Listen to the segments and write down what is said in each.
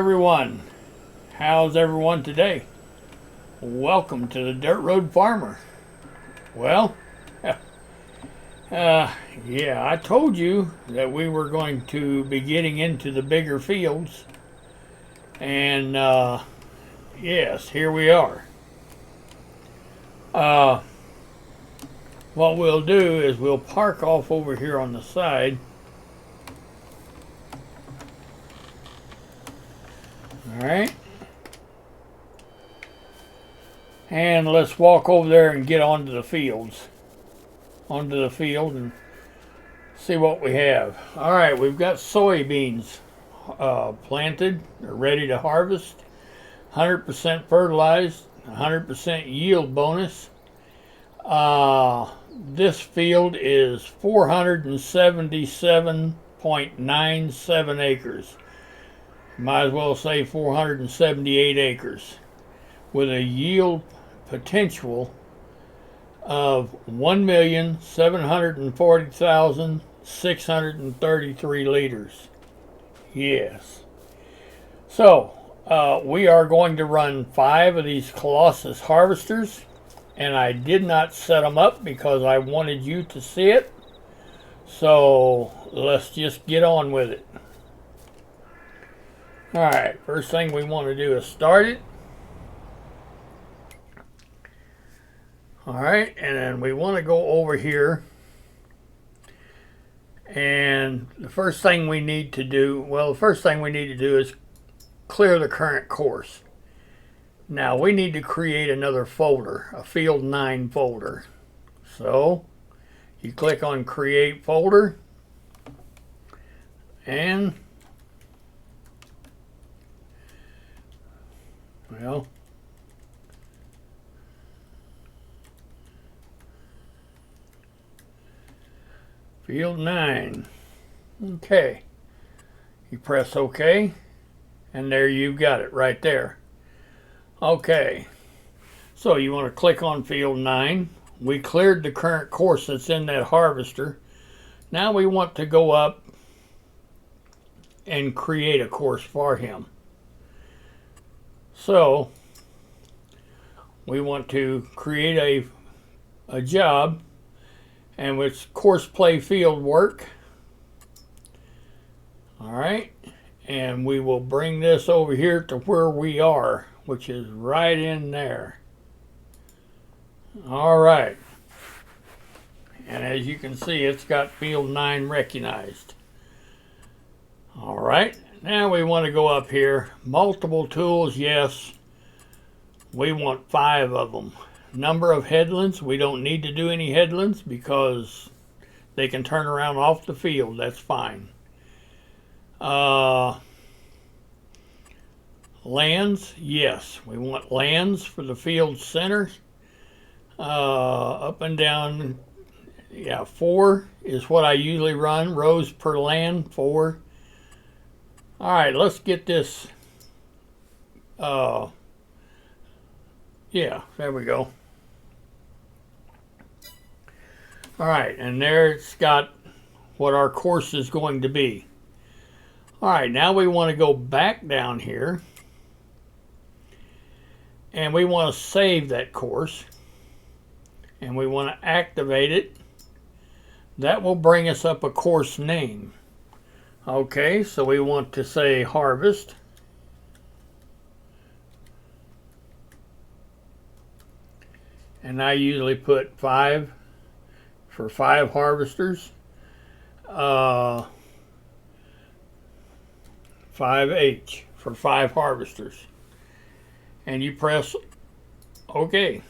everyone. How's everyone today? Welcome to the Dirt Road Farmer. Well, yeah, I told you that we were going to be getting into the bigger fields. And yes, here we are. What we'll do is we'll park off over here on the side. Alright. And let's walk over there and get onto the fields. Onto the field and see what we have. Alright, we've got soybeans planted. They're ready to harvest. 100% fertilized. 100% yield bonus. This field is 477.97 acres. Might as well say 478 acres, with a yield potential of 1,740,633 liters. Yes. So we are going to run 5 of these Colossus harvesters, and I did not set them up because I wanted you to see it. So let's just get on with it. Alright, first thing we want to do is start it. Alright, and then we want to go over here. And the first thing we need to do, is clear the current course. Now we need to create another folder, a Field 9 folder. So you click on Create Folder, and well, Field 9. Okay. You press OK, and there you've got it right there. Okay. So you want to click on Field 9. We cleared the current course that's in that harvester. Now we want to go up and create a course for him. So we want to create a job, and it's Courseplay field work. Alright, and we will bring this over here to where we are, which is right in there. Alright, and as you can see, it's got Field 9 recognized. Alright, now we want to go up here. Multiple tools, yes. We want 5 of them. Number of headlands, we don't need to do any headlands because they can turn around off the field. That's fine. Lands, yes. We want lands for the field center. Up and down, yeah, 4 is what I usually run. Rows per land, 4. Alright, let's get this. Yeah, there we go. Alright, and there it's got what our course is going to be. Alright, now we want to go back down here, and we want to save that course, and we want to activate it. That will bring us up a course name. Okay, so we want to say harvest. And I usually put 5 for 5 harvesters. 5H for 5 harvesters. And you press OK.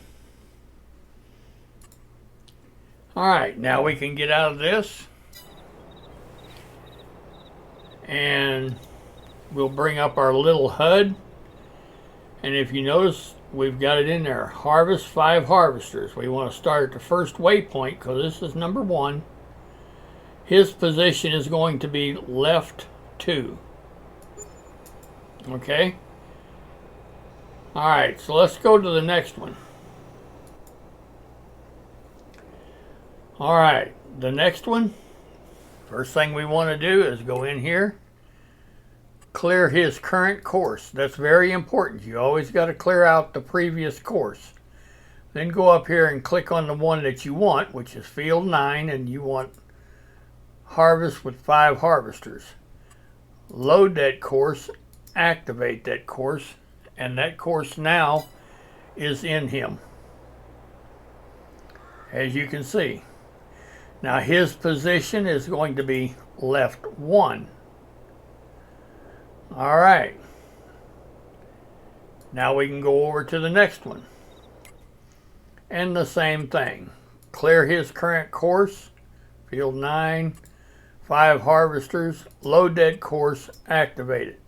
Alright, now we can get out of this. And we'll bring up our little HUD, and if you notice, we've got it in there. Harvest 5 harvesters. We want to start at the first waypoint because this is number 1. His position is going to be left 2. Okay? Alright, so let's go to the next one. Alright, the next one, first thing we want to do is go in here, clear his current course. That's very important. You always got to clear out the previous course. Then go up here and click on the one that you want, which is field 9, and you want harvest with 5 harvesters. Load that course, activate that course, and that course now is in him, as you can see. Now his position is going to be left 1. All right. Now we can go over to the next one. And the same thing. Clear his current course, field 9, 5 harvesters, load that course, activate it.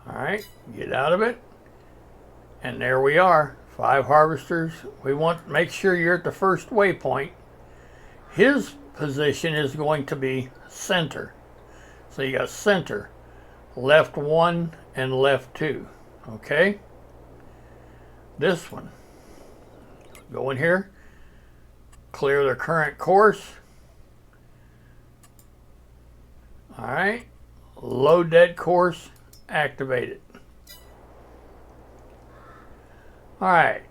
All right, get out of it. And there we are, 5 harvesters. We want to make sure you're at the first waypoint. His position is going to be center. So you got center, left 1 and left 2. Okay? This one. Go in here, clear the current course. All right, load that course, activate it. All right,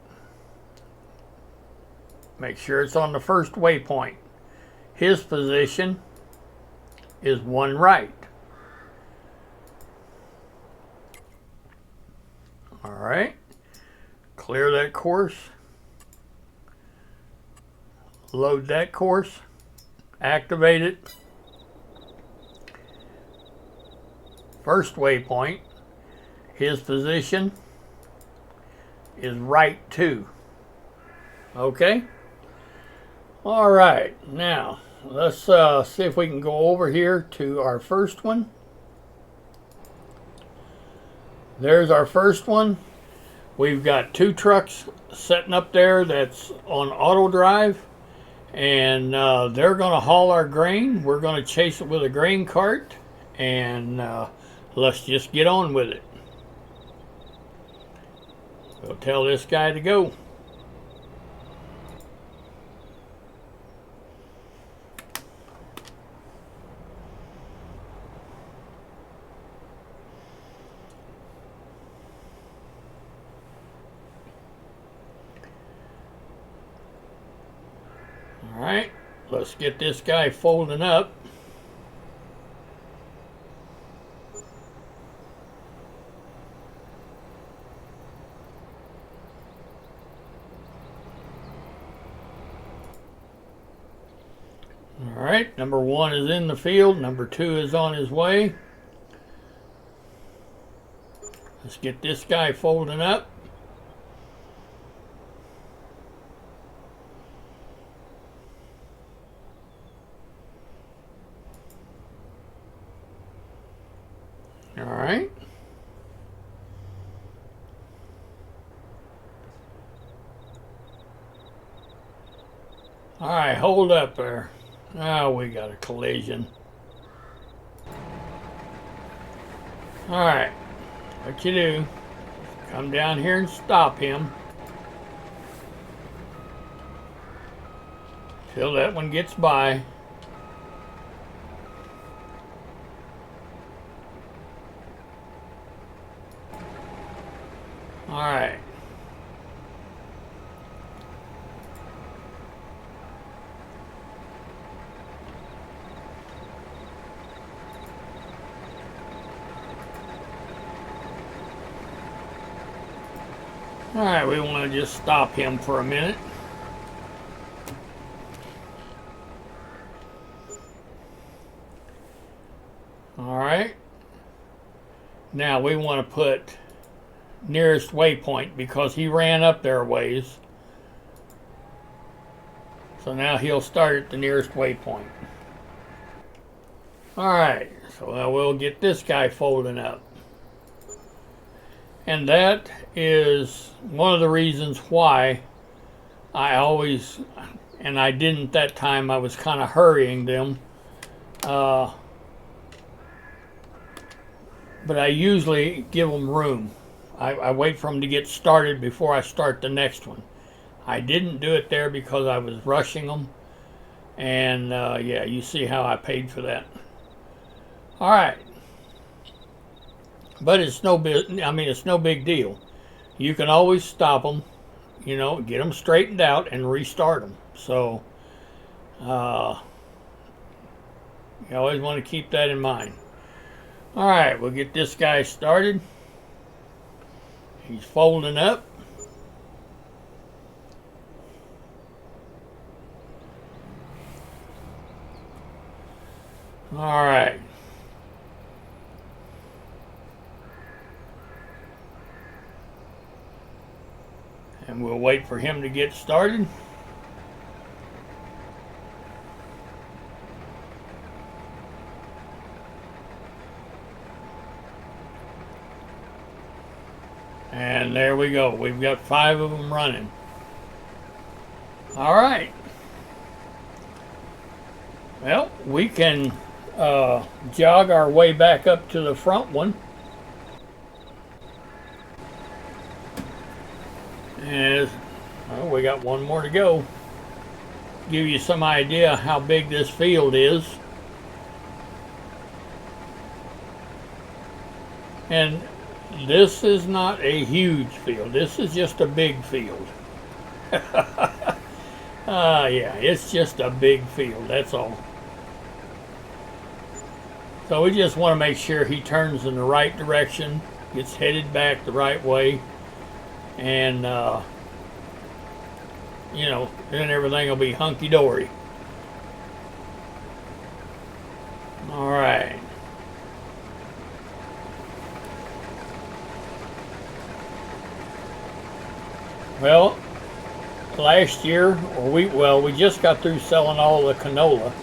make sure it's on the first waypoint. His position is 1 right. All right, clear that course. Load that course, activate it. First waypoint, his position is right 2. Okay? All right, now let's see if we can go over here to our first one. There's our first one. We've got 2 trucks sitting up there that's on Autodrive. And they're going to haul our grain. We're going to chase it with a grain cart, and let's just get on with it. We'll tell this guy to go. All right, let's get this guy folding up. All right, number 1 is in the field, number 2 is on his way. Let's get this guy folding up. All right. All right, hold up there. Oh, we got a collision. All right, what you do, come down here and stop him till that one gets by. All right. All right, we want to just stop him for a minute. All right. Now we want to put nearest waypoint because he ran up there a ways. So now he'll start at the nearest waypoint. Alright, so now we'll get this guy folding up. And that is one of the reasons why I always, and I didn't that time, I was kind of hurrying them. But I usually give them room. I wait for them to get started before I start the next one. I didn't do it there because I was rushing them. And yeah, you see how I paid for that. All right. But it's no big. I mean, it's no big deal. You can always stop them. You know, get them straightened out and restart them. So you always want to keep that in mind. All right, we'll get this guy started. He's folding up. All right. And we'll wait for him to get started. And there we go. We've got 5 of them running. All right. Well, we can jog our way back up to the front one. And well, we got one more to go. Give you some idea how big this field is. And this is not a huge field. This is just a big field. Yeah, it's just a big field, that's all. So we just want to make sure he turns in the right direction, gets headed back the right way, and you know, then everything will be hunky-dory. All right. Well, last year, we just got through selling all the canola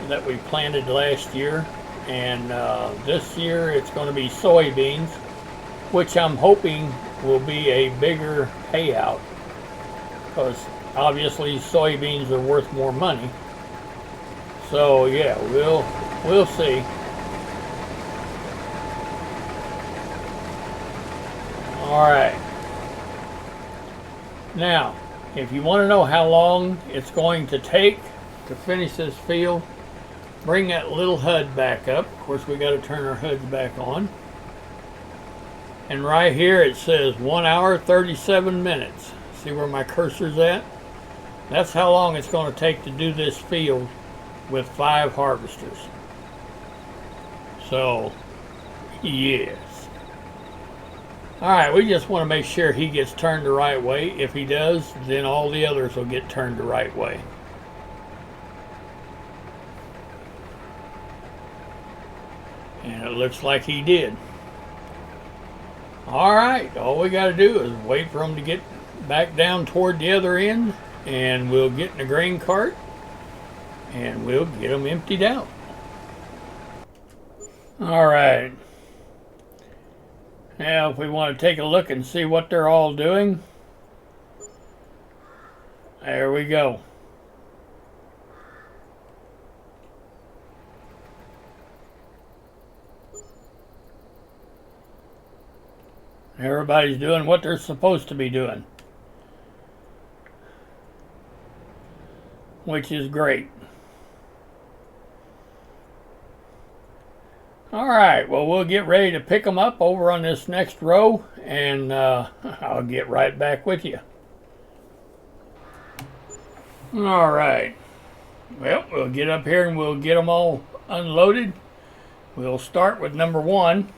that we planted last year, and this year it's going to be soybeans, which I'm hoping will be a bigger payout, because obviously soybeans are worth more money. So yeah, we'll see. All right. Now, if you want to know how long it's going to take to finish this field, bring that little HUD back up. Of course, we got to turn our HUDs back on. And right here it says 1 hour 37 minutes. See where my cursor's at? That's how long it's going to take to do this field with 5 harvesters. So, yes. Alright, we just want to make sure he gets turned the right way. If he does, then all the others will get turned the right way. And it looks like he did. Alright, all we got to do is wait for him to get back down toward the other end, and we'll get in the grain cart and we'll get them emptied out. Alright. Now, if we want to take a look and see what they're all doing, there we go. Everybody's doing what they're supposed to be doing, which is great. Alright, well, we'll get ready to pick them up over on this next row, and I'll get right back with you. Alright, well, we'll get up here and we'll get them all unloaded. We'll start with number 1.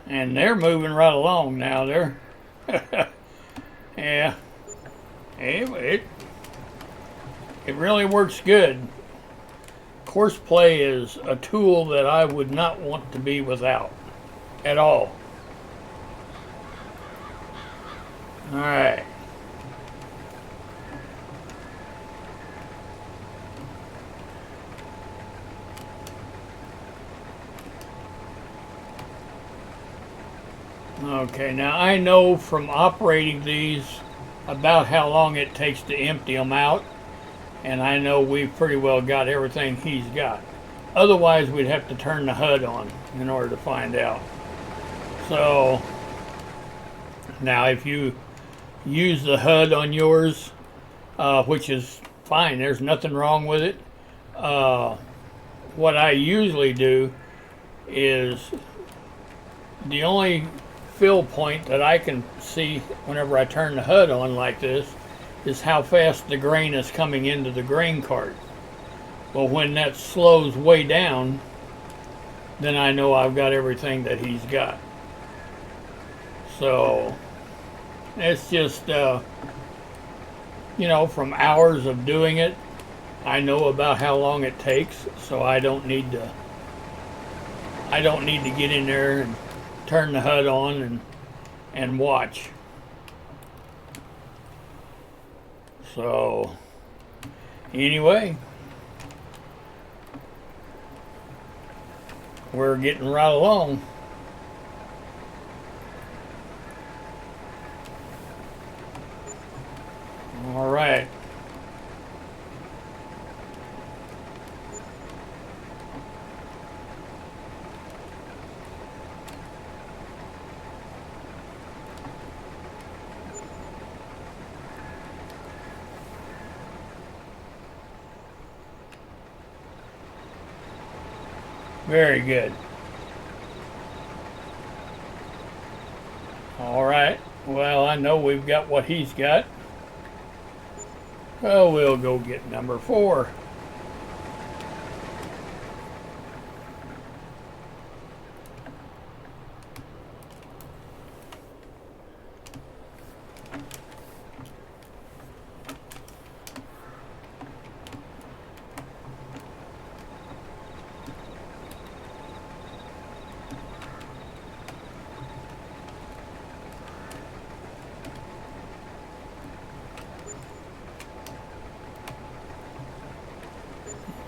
And they're moving right along now. They're, yeah, it really works good. Courseplay is a tool that I would not want to be without at all. All right. Okay, now I know from operating these about how long it takes to empty them out, and I know we've pretty well got everything he's got. Otherwise, we'd have to turn the HUD on in order to find out. So, Now, if you use the HUD on yours, which is fine, there's nothing wrong with it. What I usually do is the only fill point that I can see whenever I turn the HUD on like this is how fast the grain is coming into the grain cart. Well, when that slows way down, then I know I've got everything that he's got. So it's just, you know, from hours of doing it, I know about how long it takes, so I don't need to get in there and turn the HUD on and watch. So anyway, we're getting right along. All right. Very good. All right. Well, I know we've got what he's got. So we'll go get number 4.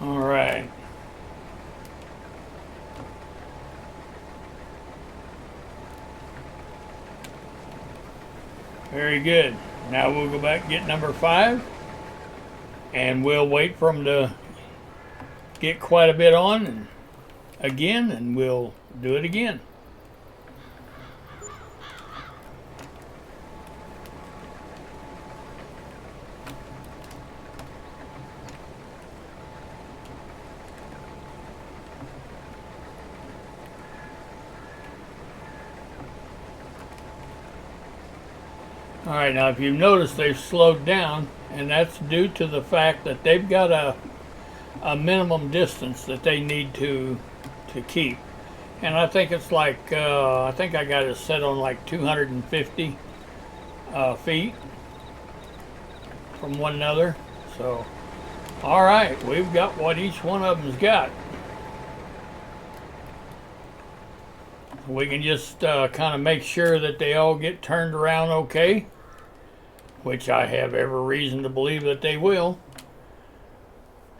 All right. Very good. Now we'll go back and get number 5, and we'll wait for him to get quite a bit on again, and we'll do it again. All right, now if you've noticed, they've slowed down, and that's due to the fact that they've got a minimum distance that they need to keep. And I think it's like, I think I got it set on like 250 feet from one another. So, all right, we've got what each one of them's got. We can just kind of make sure that they all get turned around okay, which I have every reason to believe that they will.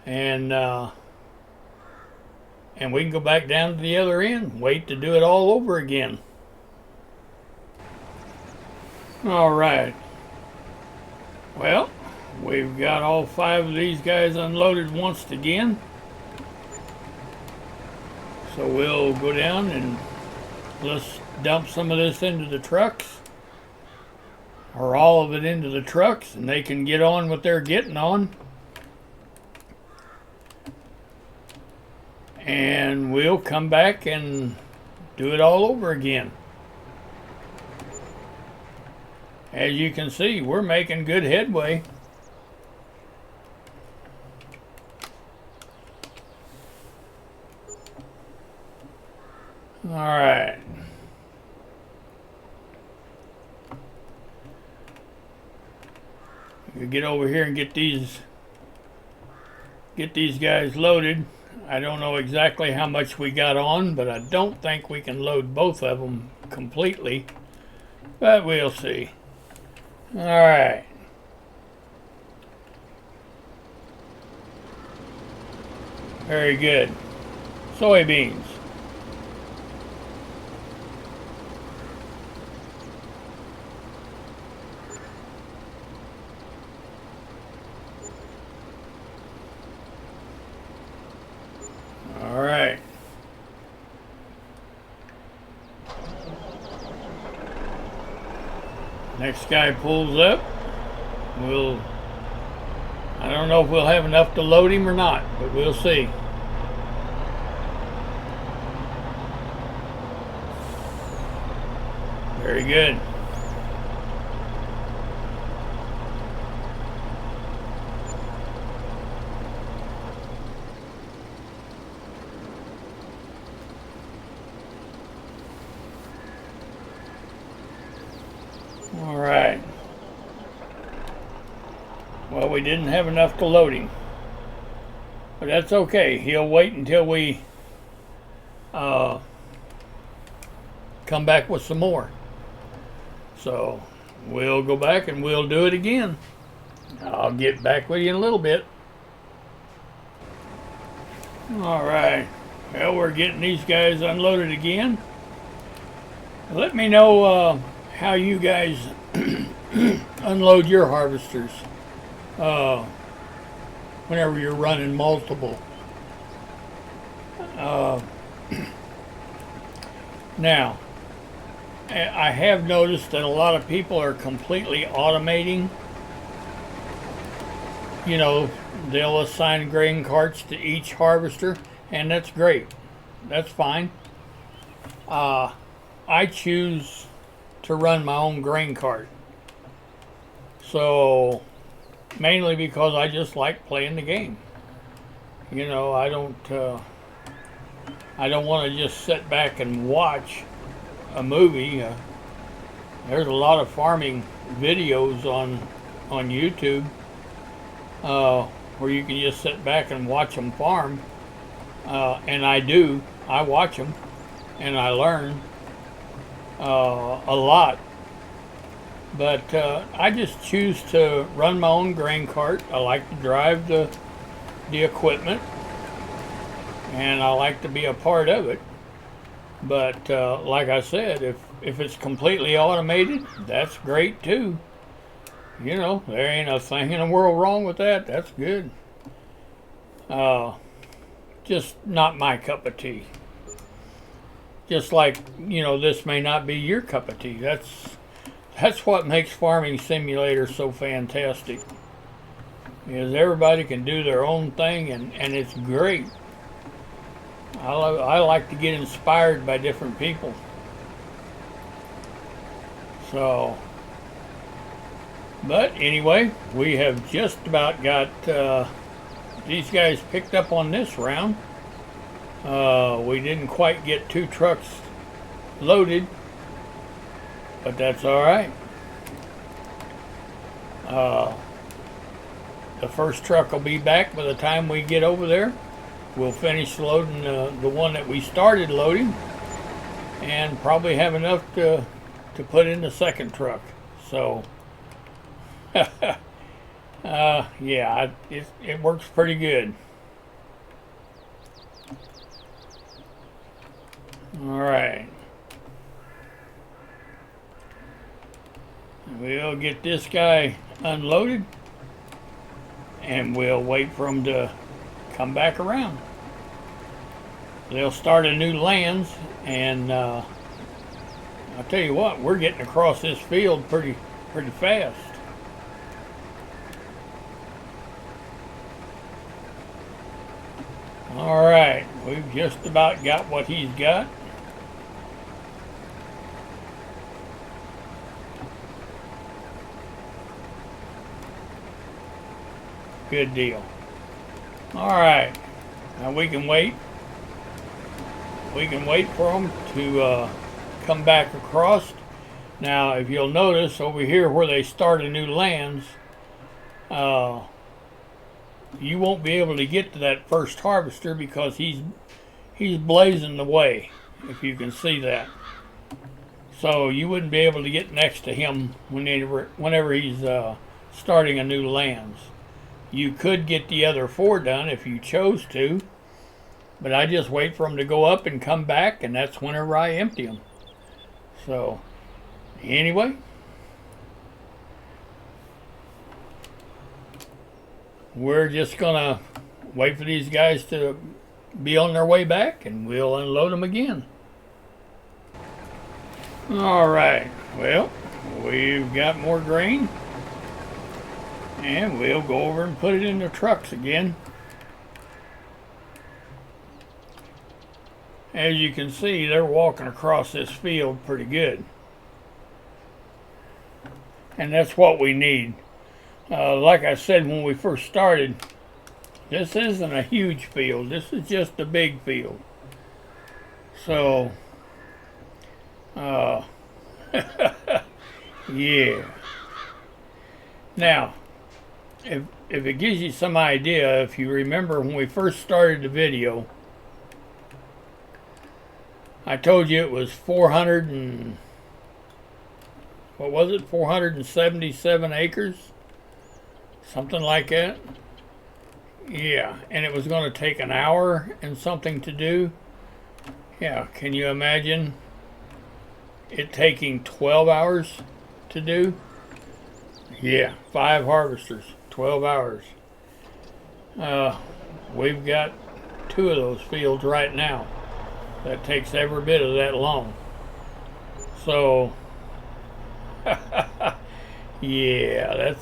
And we can go back down to the other end, wait to do it all over again. All right. Well, we've got all 5 of these guys unloaded once again. So we'll go down and let's dump some of this into the trucks, or all of it into the trucks, and they can get on what they're getting on. And we'll come back and do it all over again. As you can see, we're making good headway. All right. We get over here and get these guys loaded. I don't know exactly how much we got on, but I don't think we can load both of them completely, but we'll see. All right. Very good. Soybeans. All right. Next guy pulls up. I don't know if we'll have enough to load him or not, but we'll see. Very good. All right. Well, we didn't have enough to load him, but that's okay. He'll wait until we come back with some more. So we'll go back and we'll do it again. I'll get back with you in a little bit. All right. Well, we're getting these guys unloaded again. Let me know how you guys unload your harvesters whenever you're running multiple. Now, I have noticed that a lot of people are completely automating. You know, they'll assign grain carts to each harvester, and that's great. That's fine. I choose to run my own grain cart. So, mainly because I just like playing the game. You know, I don't want to just sit back and watch a movie. There's a lot of farming videos on YouTube where you can just sit back and watch them farm, and I watch them and I learn a lot, but I just choose to run my own grain cart. I like to drive the equipment, and I like to be a part of it. But like I said, if it's completely automated, that's great too. You know, there ain't a thing in the world wrong with that. That's good. Just not my cup of tea. Just like, you know, this may not be your cup of tea. That's what makes Farming Simulator so fantastic. Is everybody can do their own thing, and it's great. I like to get inspired by different people. So, but anyway, we have just about got these guys picked up on this round. We didn't quite get 2 trucks loaded, but that's all right. The first truck will be back by the time we get over there. We'll finish loading the one that we started loading, and probably have enough to put in the second truck. So, yeah, it works pretty good. All right. We'll get this guy unloaded, and we'll wait for him to come back around. They'll start a new lands, and I'll tell you what, we're getting across this field pretty fast. All right, we've just about got what he's got. Good deal. All right, now we can wait. We can wait for them to come back across. Now, if you'll notice over here where they start a new lands, you won't be able to get to that first harvester because he's blazing the way, if you can see that. So you wouldn't be able to get next to him whenever he's starting a new lands. You could get the other 4 done if you chose to, but I just wait for them to go up and come back, and that's whenever I empty them. So, anyway, we're just gonna wait for these guys to be on their way back, and we'll unload them again. All right, well, we've got more grain, and we'll go over and put it in the trucks again. As you can see, they're walking across this field pretty good. And that's what we need. Like I said when we first started, this isn't a huge field. This is just a big field. So, yeah. Now, if it gives you some idea, if you remember when we first started the video, I told you it was 477 acres? Something like that. Yeah, and it was going to take an hour and something to do. Yeah, can you imagine it taking 12 hours to do? Yeah, 5 harvesters, 12 hours. We've got 2 of those fields right now. That takes every bit of that long. So, yeah,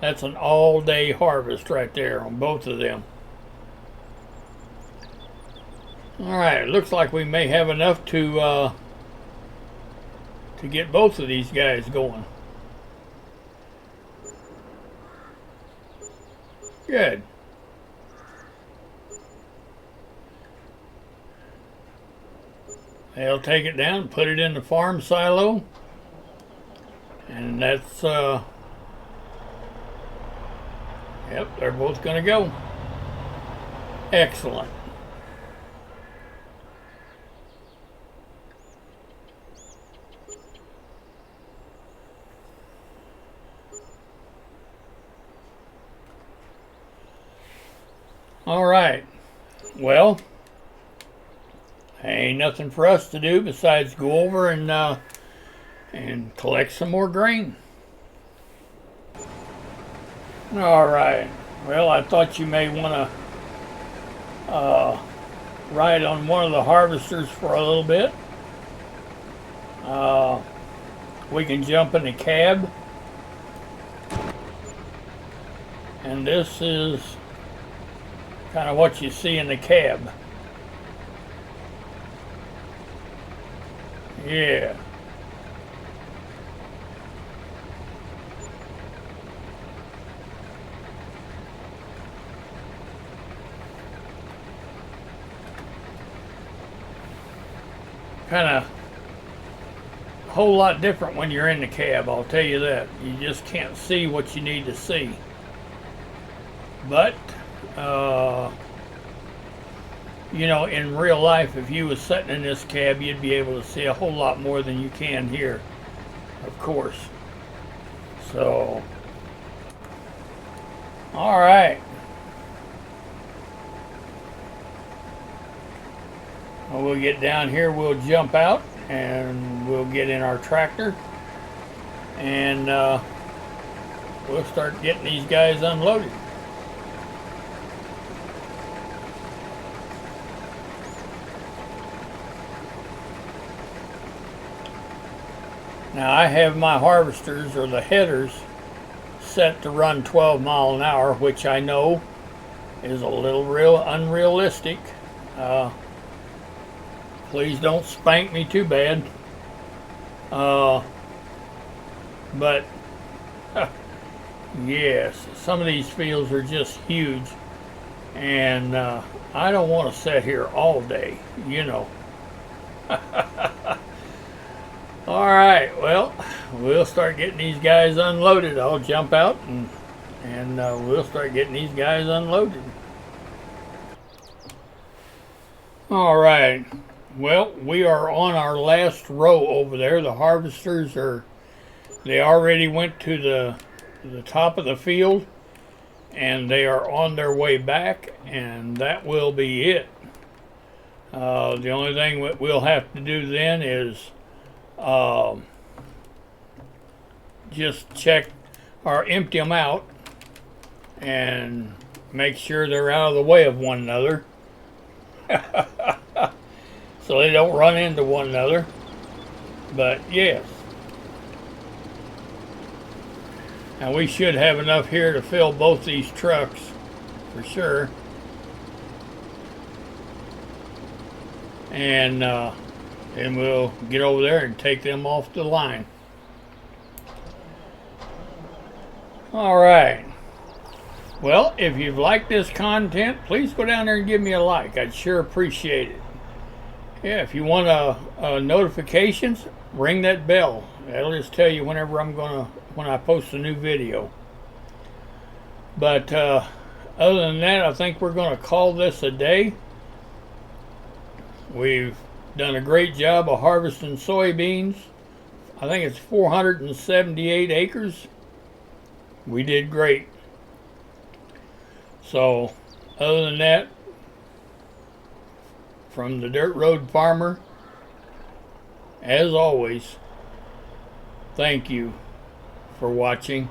that's an all-day harvest right there on both of them. All right, looks like we may have enough to get both of these guys going. Good. They'll take it down, put it in the farm silo, and that's, yep, they're both going to go. Excellent. All right, well, ain't nothing for us to do besides go over and collect some more grain. All right. Well, I thought you may want to ride on one of the harvesters for a little bit. We can jump in the cab, and this is kind of what you see in the cab. Yeah. Kind of a whole lot different when you're in the cab, I'll tell you that. You just can't see what you need to see. But, you know, in real life, if you was sitting in this cab, you'd be able to see a whole lot more than you can here, of course. So, all right. When we'll get down here, we'll jump out and we'll get in our tractor and we'll start getting these guys unloaded. Now I have my harvesters, or the headers, set to run 12 mile an hour, which I know is a little unrealistic. Please don't spank me too bad. But yes, some of these fields are just huge, and I don't want to sit here all day, you know. All right, well, we'll start getting these guys unloaded. I'll jump out and we'll start getting these guys unloaded. All right. Well, we are on our last row over there. The harvesters they already went to the top of the field, and they are on their way back, and that will be it. The only thing that we'll have to do then is just check or empty them out and make sure they're out of the way of one another. So they don't run into one another. But yes, And we should have enough here to fill both these trucks for sure. And then we'll get over there and take them off the line. All right. Well, if you've liked this content, please go down there and give me a like. I'd sure appreciate it. Yeah, if you want notifications, ring that bell. That'll just tell you whenever when I post a new video. But other than that, I think we're going to call this a day. We've done a great job of harvesting soybeans. I think it's 478 acres. We did great. So, other than that, from the Dirt Road Farmer, as always, thank you for watching.